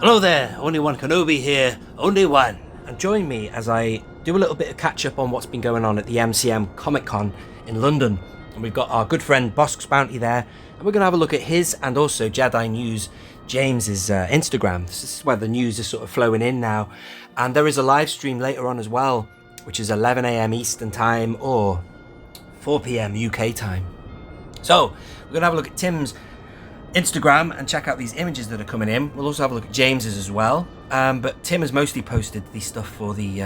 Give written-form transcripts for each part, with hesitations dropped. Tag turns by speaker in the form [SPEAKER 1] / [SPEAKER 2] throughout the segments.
[SPEAKER 1] Hello there, only one Kenobi here, only one. And join me as I do a little bit of catch up on what's been going on at the MCM Comic Con in London. And we've got our good friend Bosk's Bounty there, and we're going to have a look at his and also Jedi News James's Instagram. This is where the news is sort of flowing in now. And there is a live stream later on as well, which is 11 AM Eastern time or 4 PM UK time. So we're going to have a look at Tim's Instagram and check out these images that are coming in. We'll also have a look at James's as well. But Tim has mostly posted the stuff for the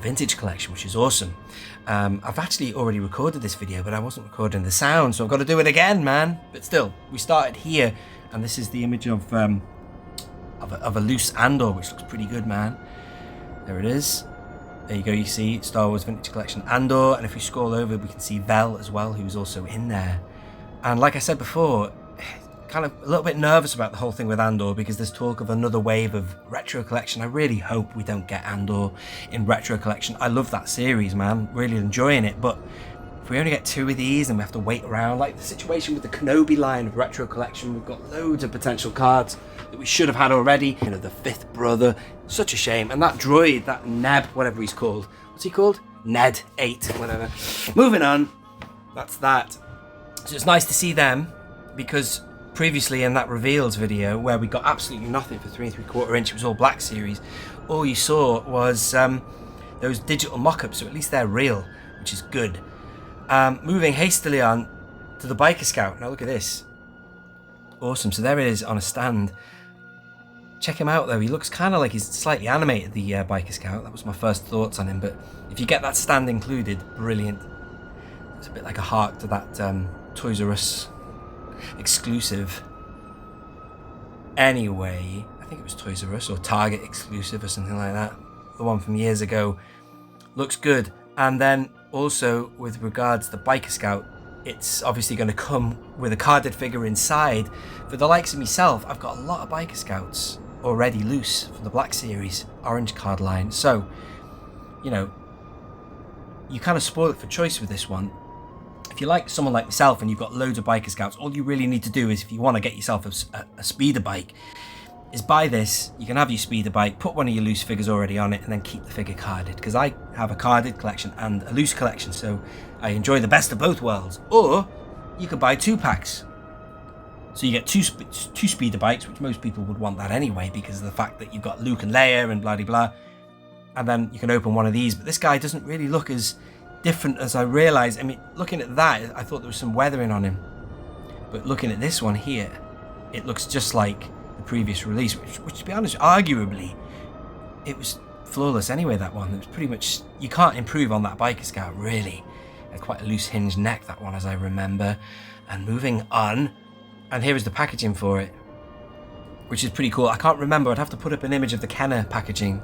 [SPEAKER 1] vintage collection, which is awesome. I've actually already recorded this video, but I wasn't recording the sound, so I've got to do it again, man. But still, we started here, and this is the image of a loose Andor, which looks pretty good, man. There it is. There you go. You see Star Wars Vintage Collection Andor, and if we scroll over, we can see Vel as well, who's also in there. And like I said before, kind of a little bit nervous about the whole thing with Andor because there's talk of another wave of retro collection. I really hope we don't get Andor in retro collection. I love that series, man. Really enjoying it. But if we only get 2 of these and we have to wait around, like the situation with the Kenobi line of retro collection, we've got loads of potential cards that we should have had already. You know, the 5th brother. Such a shame. And that droid, that Neb, whatever he's called. What's he called? Ned 8, whatever. Moving on. That's that. So it's nice to see them, because previously in that reveals video where we got absolutely nothing for 3 3/4 inch, it was all black series, all you saw was those digital mock-ups, so at least they're real, which is good. Moving hastily on to the Biker Scout. Now look at this. Awesome. So there it is on a stand. Check him out though, he looks kind of like he's slightly animated, the Biker Scout. That was my first thoughts on him, but if you get that stand included, brilliant. It's a bit like a hark to that Toys R Us exclusive. Anyway, I think it was Toys R Us or Target exclusive or something like that. The one from years ago. Looks good. And then also with regards to the Biker Scout, it's obviously going to come with a carded figure inside. For the likes of myself, I've got a lot of Biker Scouts already loose from the Black Series orange card line. So, you know, you kind of spoil it for choice with this one. If you like someone like myself and you've got loads of Biker Scouts, all you really need to do is, if you want to get yourself a speeder bike, is buy this. You can have your speeder bike, put one of your loose figures already on it, and then keep the figure carded. Because I have a carded collection and a loose collection, so I enjoy the best of both worlds. Or you could buy 2 packs. So you get two speeder bikes, which most people would want that anyway, because of the fact that you've got Luke and Leia and blah de blah. And then you can open one of these. But this guy doesn't really look as different as I realised. I mean, looking at that, I thought there was some weathering on him, but looking at this one here, it looks just like the previous release, which to be honest, arguably it was flawless anyway. That one, it was pretty much, you can't improve on that Biker Scout really. Quite a loose hinged neck, that one, as I remember. And moving on, and here is the packaging for it, which is pretty cool. I can't remember, I'd have to put up an image of the Kenner packaging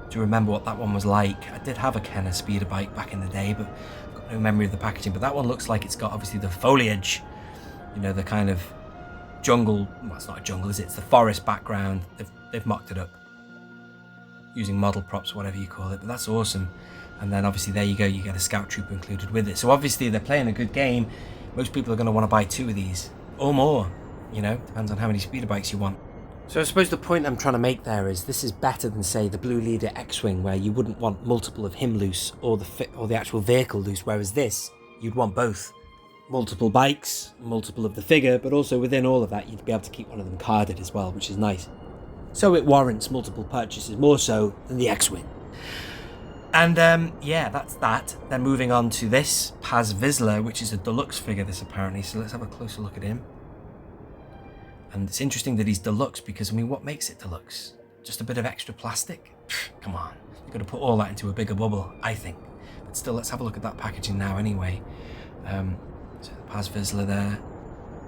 [SPEAKER 1] to remember what that one was like. I did have a Kenner speeder bike back in the day, but I've got no memory of the packaging. But that one looks like it's got obviously the foliage, you know, the kind of jungle, well, it's not a jungle, is it? It's the forest background. They've mocked it up using model props, whatever you call it, but that's awesome. And then obviously there you go, you get a scout trooper included with it. So obviously they're playing a good game. Most people are going to want to buy 2 of these or more, you know, depends on how many speeder bikes you want. So I suppose the point I'm trying to make there is this is better than, say, the Blue Leader X-Wing, where you wouldn't want multiple of him loose or the actual vehicle loose, whereas this, you'd want both. Multiple bikes, multiple of the figure, but also within all of that, you'd be able to keep one of them carded as well, which is nice. So it warrants multiple purchases, more so than the X-Wing. And yeah, that's that. Then moving on to this, Paz Vizsla, which is a deluxe figure, this apparently. So let's have a closer look at him. And it's interesting that he's deluxe because, I mean, what makes it deluxe? Just a bit of extra plastic? Come on. You've got to put all that into a bigger bubble, I think. But still, let's have a look at that packaging now anyway. So the Paz Vizsla there.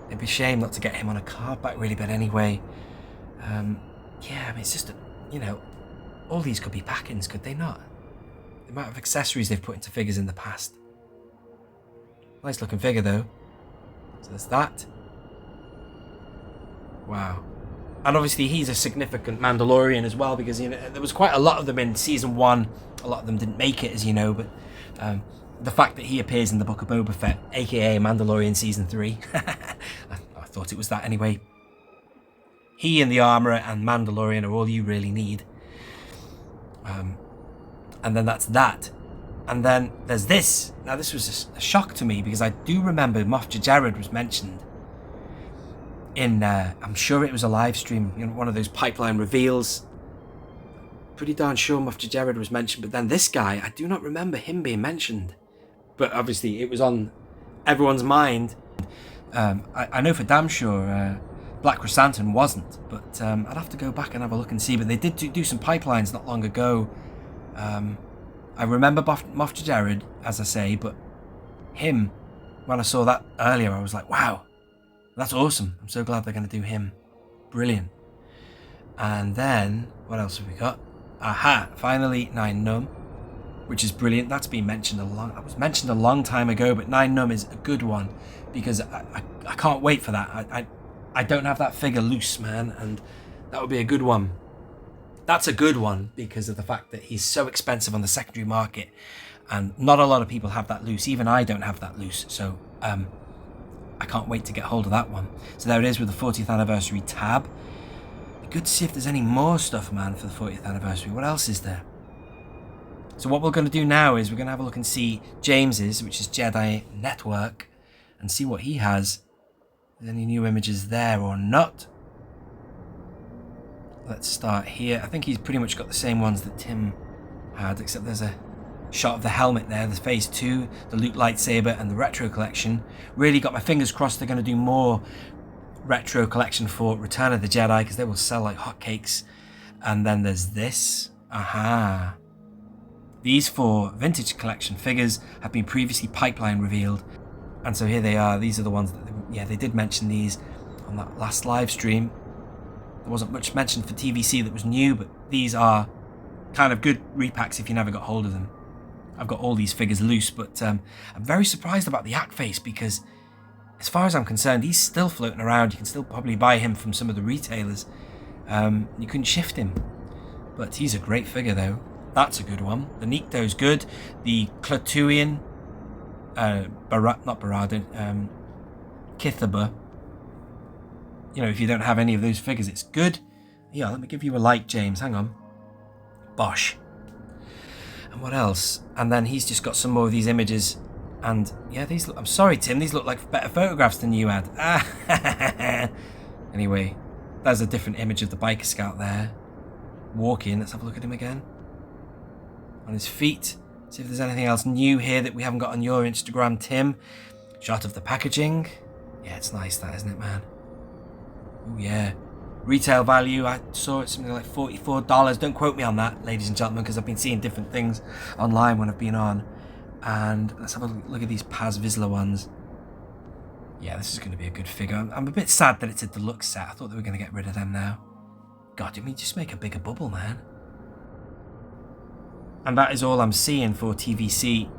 [SPEAKER 1] It'd be a shame not to get him on a card back really, but anyway. Yeah, I mean, it's just, you know, all these could be pack-ins, could they not? The amount of accessories they've put into figures in the past. Nice looking figure though. So there's that. Wow. And obviously he's a significant Mandalorian as well, because, you know, there was quite a lot of them in season 1. A lot of them didn't make it, as you know, but the fact that he appears in the Book of Boba Fett, aka Mandalorian season 3, I thought it was that anyway. He and the armorer and Mandalorian are all you really need. And then that's that. And then there's this. Now this was a shock to me because I do remember Moff Jared was mentioned in, I'm sure it was a live stream, you know, one of those pipeline reveals. Pretty darn sure Moff Jared was mentioned, but then this guy, I do not remember him being mentioned. But obviously it was on everyone's mind. I know for damn sure Black Chrysanthemum wasn't, but I'd have to go back and have a look and see. But they did do some pipelines not long ago. I remember Moff Jared, as I say, but him, when I saw that earlier, I was like, wow, that's awesome. I'm so glad they're going to do him. Brilliant. And then, what else have we got? Aha, finally, Nien Nunb, which is brilliant. That was mentioned a long time ago, but Nien Nunb is a good one because I can't wait for that. I don't have that figure loose, man, and that would be a good one. That's a good one because of the fact that he's so expensive on the secondary market, and not a lot of people have that loose. Even I don't have that loose, so I can't wait to get hold of that one. So there it is with the 40th anniversary tab. Good to see if there's any more stuff, man, for the 40th anniversary. What else is there? So what we're going to do now is we're going to have a look and see James's, which is Jedi Network, and see what he has. Is any new images there or not? Let's start here. I think he's pretty much got the same ones that Tim had, except there's a shot of the helmet there, the Phase 2, the Luke lightsaber, and the Retro Collection. Really got my fingers crossed they're going to do more Retro Collection for Return of the Jedi, because they will sell like hotcakes. And then there's this. Aha. These 4 Vintage Collection figures have been previously pipeline revealed. And so here they are. These are the ones that, they did mention these on that last live stream. There wasn't much mentioned for TVC that was new, but these are kind of good repacks if you never got hold of them. I've got all these figures loose, but I'm very surprised about the Act Face because as far as I'm concerned, he's still floating around. You can still probably buy him from some of the retailers. You couldn't shift him, but he's a great figure though. That's a good one. The Nikto's good. The Klatooinian, Kithaba. You know, if you don't have any of those figures, it's good. Yeah, let me give you a like, James. Hang on. Bosh. And what else? And then he's just got some more of these images. And yeah, these look, I'm sorry, Tim, these look like better photographs than you had. Anyway, there's a different image of the biker scout there. Walking. Let's have a look at him again. On his feet. See if there's anything else new here that we haven't got on your Instagram, Tim. Shot of the packaging. Yeah, it's nice that, isn't it, man? Oh yeah. Retail value, I saw it something like $44. Don't quote me on that, ladies and gentlemen, because I've been seeing different things online when I've been on. And let's have a look at these Paz Vizsla ones. Yeah, this is going to be a good figure. I'm a bit sad that it's a deluxe set. I thought they were going to get rid of them now. God, just make a bigger bubble, man. And that is all I'm seeing for TVC.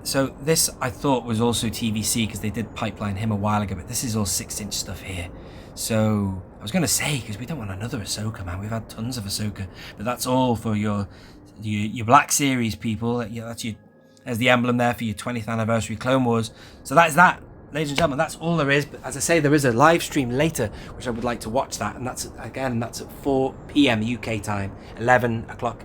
[SPEAKER 1] So this I thought was also TVC because they did pipeline him a while ago, but this is all 6-inch stuff here. So I was going to say, because we don't want another Ahsoka, man. We've had tons of Ahsoka, but that's all for your Black Series people. There's the emblem there for your 20th anniversary Clone Wars. So that is that, ladies and gentlemen. That's all there is. But as I say, there is a live stream later, which I would like to watch that, and that's at 4 p.m. UK time, 11 o'clock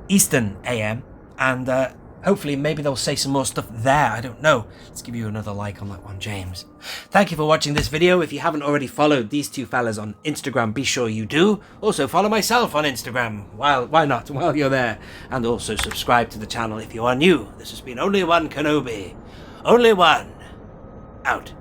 [SPEAKER 1] Eastern AM, and hopefully maybe they'll say some more stuff there. I don't know. Let's give you another like on that one, James. Thank you for watching this video. If you haven't already followed these two fellas on Instagram, be sure you do. Also follow myself on Instagram. Why not while you're there? And also subscribe to the channel if you are new. This has been Only One Kenobi. Only One. Out.